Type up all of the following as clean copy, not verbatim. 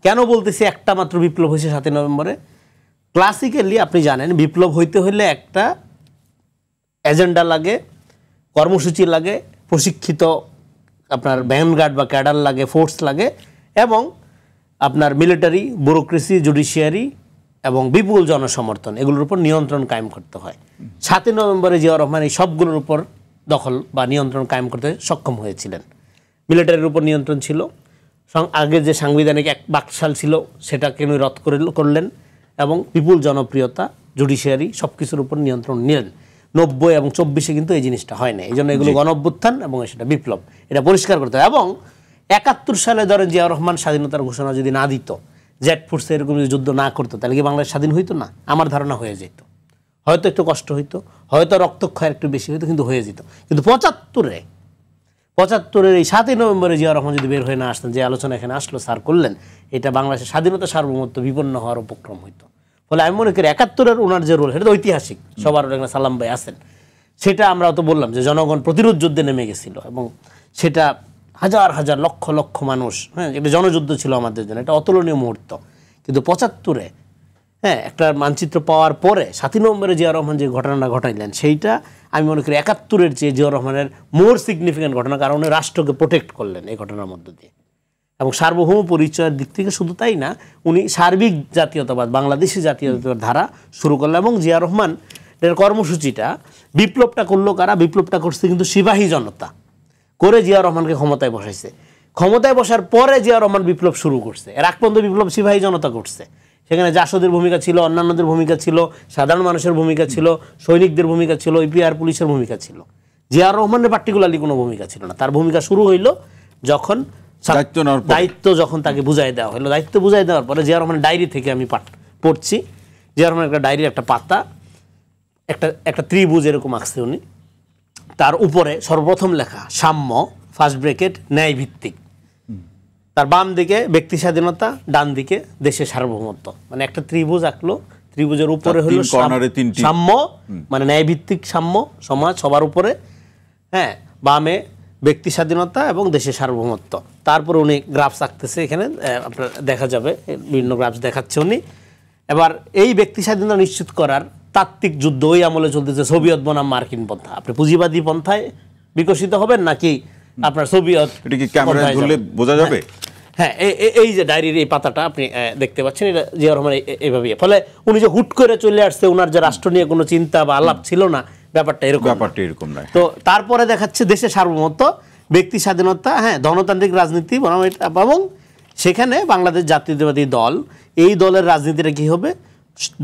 কেন বলতেছি একটা মাত্র বিপ্লব হয়েছে 7 নভেম্বরে? ক্লাসিক্যালি আপনি জানেন বিপ্লব হইতে হলে একটা এজেন্ডা লাগে, কর্মসূচি লাগে, প্রশিক্ষিত আপনার ভ্যানগার্ড বা ক্যাডার লাগে, ফোর্স লাগে, এবং আপনার মিলিটারি, ব্যুরোক্রেসি, জুডিশিয়ারি এবং বিপুল জনসমর্থন, এগুলোর উপর নিয়ন্ত্রণ কায়েম করতে হয়। 7 নভেম্বরে জিয়াউর রহমান এই সবগুলোর উপর দখল বা নিয়ন্ত্রণ কায়েম করতে সক্ষম হয়েছিলেন। মিলিটারির উপর নিয়ন্ত্রণ ছিল, আগে যে সাংবিধানিক এক বাকশাল ছিল সেটাকে উনি রদ করলেন, এবং বিপুল জনপ্রিয়তা, জুডিশিয়ারি সব কিছুর উপর নিয়ন্ত্রণ নিলেন। 90 এবং 24-এ কিন্তু এই জিনিসটা হয় না, এই জন্য এগুলো গণঅভ্যুত্থান এবং সেটা বিপ্লব, এটা পরিষ্কার করতে হয়। এবং 71 সালে ধরেন জিয়াউর রহমান স্বাধীনতার ঘোষণা যদি না দিত, জেট ফোর্সে এরকম যুদ্ধ না করতো, তাহলে কি বাংলাদেশ স্বাধীন হইতো না? আমার ধারণা হয়ে যেত, হয়তো একটু কষ্ট হইতো, হয়তো রক্তক্ষয় একটু বেশি হইতো, কিন্তু হয়ে যেত। কিন্তু 75-এর এই 7 নভেম্বরে জিয়াউর রহমান যদি বের হয়ে না আসতেন, যে আলোচনা এখানে আসলো স্যার করলেন, এটা বাংলাদেশের স্বাধীনতা সার্বভৌমত্ব বিপন্ন হওয়ার উপক্রম হইতো। ফলে আমি মনে করি 71-এর ওনার যে রোল, সেটা তো ঐতিহাসিক, সবার সালাম ভাই আছেন, সেটা আমরা তো বললাম যে জনগণ প্রতিরোধ যুদ্ধে নেমে গেছিল, এবং সেটা হাজার হাজার লক্ষ লক্ষ মানুষ, হ্যাঁ, এটা জনযুদ্ধ ছিল আমাদের জন্য, এটা অতুলনীয় মুহূর্ত। কিন্তু 75-এ একটা মানচিত্র পাওয়ার পরে 7 নভেম্বরে জিয়াউর রহমান যে ঘটনাটা ঘটাইলেন, সেইটা আমি মনে করি 71-এর চেয়ে জিয়াউর রহমানের মোর সিগনিফিক্যান্ট ঘটনা, কারণ উনি রাষ্ট্রকে প্রোটেক্ট করলেন এই ঘটনার মধ্য দিয়ে। এবং সার্বভৌম পরিচয়ের দিক থেকে শুধু তাই না, উনি সার্বিক জাতীয়তাবাদ, বাংলাদেশি জাতীয়তাবাদ ধারা শুরু করলেন। এবং জিয়াউর রহমান এর কর্মসূচিটা, বিপ্লবটা করলো কারা? বিপ্লবটা করছে কিন্তু সিপাহী জনতা করে জিয়াউর রহমানকে ক্ষমতায় বসাইছে। ক্ষমতায় বসার পরে জিয়াউর রহমান বিপ্লব শুরু করছে, এর আগ পর্যন্ত বিপ্লব সিপাহী জনতা করছে। সেখানে জাসদের ভূমিকা ছিল, অন্যান্যদের ভূমিকা ছিল, সাধারণ মানুষের ভূমিকা ছিল, সৈনিকদের ভূমিকা ছিল, ইপিআর পুলিশের ভূমিকা ছিল। জিয়াউর রহমানের পার্টিকুলারলি কোনো ভূমিকা ছিল না। তার ভূমিকা শুরু হইল যখন দায়িত্ব যখন তাকে বুঝাই দেওয়া হলো। দায়িত্ব বুঝাই দেওয়ার পরে জিয়াউর রহমানের ডায়েরি থেকে আমি পড়ছি, জিয়াউর রহমানের একটা ডায়েরির একটা পাতা, একটা ত্রিভুজ এরকম আঁকছে উনি। তার উপরে সর্বপ্রথম লেখা সাম্য, ফার্স্ট ব্র্যাকেট, ন্যায় ভিত্তিক। তার বাম দিকে ব্যক্তি স্বাধীনতা, ডান দিকে দেশের সার্বভৌমত্ব। মানে একটা ত্রিভুজ আঁকলো, ত্রিভুজের উপরে হলো সাম্য, মানে ন্যায় ভিত্তিক সাম্য, সমাজ সবার উপরে, হ্যাঁ, বামে ব্যক্তি স্বাধীনতা এবং দেশের সার্বভৌমত্ব। তারপরে উনি গ্রাফস আঁকতেছে, এখানে আপনার দেখা যাবে বিভিন্ন গ্রাফস দেখাচ্ছে উনি। এবার এই ব্যক্তি স্বাধীনতা নিশ্চিত করার তাত্ত্বিক যুদ্ধ ওই আমলে চলতেছে সোভিয়েত বনাম মার্কিন পন্থা। আপনি পুঁজিবাদী পন্থায় বিকশিত হবেন নাকি আপনার সোভিয়েত? এটা কি ক্যামেরায় ধরলে বোঝা যাবে? হ্যাঁ, এই যে ডায়েরির এই পাতাটা আপনি দেখতে পাচ্ছেন, এটা জিয়াউর রহমান এইভাবে। ফলে উনি যে হুট করে চলে আসছে, ওনার যে রাষ্ট্র নিয়ে কোনো চিন্তা বা আলাপ ছিল না, ব্যাপারটা এরকম নয়। তো তারপরে দেখাচ্ছে দেশের সার্বভৌমত্ব, ব্যক্তি স্বাধীনতা, হ্যাঁ, ধনতান্ত্রিক রাজনীতি, এবং সেখানে বাংলাদেশ জাতীয়তাবাদী দল, এই দলের রাজনীতিটা কি হবে?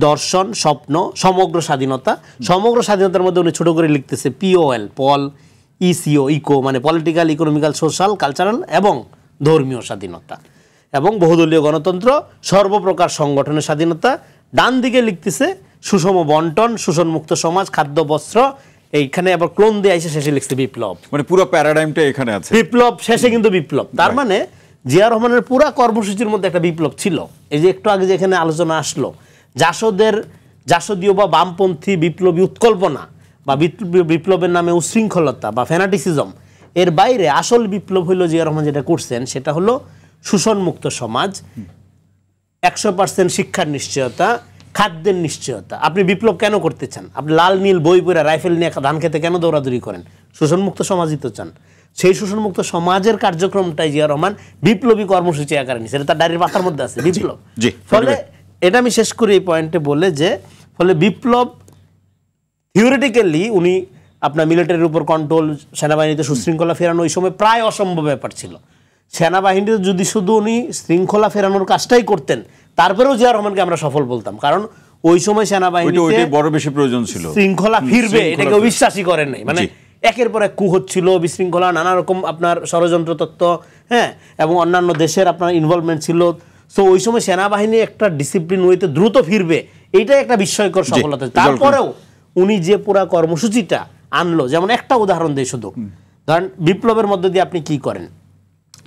দর্শন, স্বপ্ন, সমগ্র স্বাধীনতা। সমগ্র স্বাধীনতার মধ্যে উনি ছোট করে লিখতেছে POL, পল, ইসিও, ইকো, মানে পলিটিক্যাল, ইকোনমিক্যাল, সোশ্যাল, কালচারাল এবং ধর্মীয় স্বাধীনতা, এবং বহুদলীয় গণতন্ত্র, সর্বপ্রকার সংগঠনের স্বাধীনতা। ডান দিকে লিখতেছে সুষম বন্টন, শোষণমুক্ত সমাজ, খাদ্য, বস্ত্র। এইখানে আবার ক্লোন দিয়ে এসে শেষে লিখছে বিপ্লব। মানে পুরো প্যারাডাইমটা এখানে আছে, বিপ্লব শেষে কিন্তু বিপ্লব। তার মানে জিয়া রহমানের পুরো কর্মসূচির মধ্যে একটা বিপ্লব ছিল। এই যে একটু আগে যেখানে আলোচনা আসলো, জাসদীয় বা বামপন্থী বিপ্লবী উৎকল্পনা বা বিপ্লবের নামে উশৃঙ্খলতা বা ফ্যানাটিসিজম, এর বাইরে আসল বিপ্লব হলো জিয়া রহমান যেটা করছেন, সেটা হলো শোষণমুক্ত সমাজ, 100% শিক্ষার নিশ্চয়তা, খাদ্যের নিশ্চয়তা। আপনি বিপ্লব কেন করতে চান? আপনি লাল নীল বই পড়ে রাইফেল নিয়ে ধান খেতে কেন দৌড়াদৌড়ি করেন? শোষণমুক্ত সমাজই তো চান। সেই শোষণমুক্ত সমাজের কার্যক্রমটাই জিয়া রহমান বিপ্লবী কর্মসূচি আকারে নিয়েছে। এটা তার ডায়েরির পাতার মধ্যে আছে, বিপ্লব। ফলে এটা আমি শেষ করি এই পয়েন্টে বলে যে, ফলে বিপ্লব থিওরিটিক্যালি উনি আপনার মিলিটারির উপর কন্ট্রোল, সেনাবাহিনীতে সুশৃঙ্খলা ফেরানো ওই সময় প্রায় অসম্ভব ব্যাপার ছিল। সেনাবাহিনীতে যদি শুধু উনি শৃঙ্খলা ফেরানোর কাজটাই করতেন, তারপরেও জিয়া রহমানকে আমরা সফল বলতাম, কারণ ওই সময় সেনাবাহিনীতে বড় বেশি প্রয়োজন ছিল, শৃঙ্খলা ফিরবে এটাকে অবিশ্বাসী করেন নাই। মানে একের পর এক কু হচ্ছিল, বিশৃঙ্খলা, নানা রকম আপনার ষড়যন্ত্র তত্ত্ব, হ্যাঁ, এবং অন্যান্য দেশের আপনার ইনভলভমেন্ট ছিল। সো ওই সময় সেনাবাহিনী একটা ডিসিপ্লিন ওয়েতে দ্রুত ফিরবে, এইটাই একটা বিস্ময়কর সফলতা। তারপরেও উনি যে পুরা কর্মসূচিটা আনলো, যেমন একটা উদাহরণ দেই শুধু, ধরেন বিপ্লবের মধ্য দিয়ে আপনি কি করেন?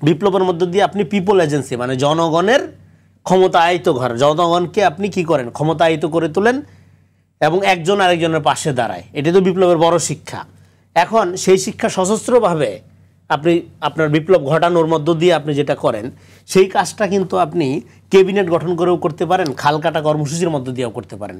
বিপ্লবের মধ্য দিয়ে আপনি পিপল এজেন্সি, মানে জনগণের ক্ষমতায়িত ঘর, জনগণকে আপনি কি করেন? ক্ষমতায়িত করে তোলেন এবং একজন আরেকজনের পাশে দাঁড়ায়। এটা তো বিপ্লবের বড় শিক্ষা। এখন সেই শিক্ষা সশস্ত্রভাবে আপনি আপনার বিপ্লব ঘটানোর মধ্য দিয়ে আপনি যেটা করেন সেই কাজটা কিন্তু আপনি ক্যাবিনেট গঠন করেও করতে পারেন, খাল কাটা কর্মসূচির মধ্য দিয়েও করতে পারেন।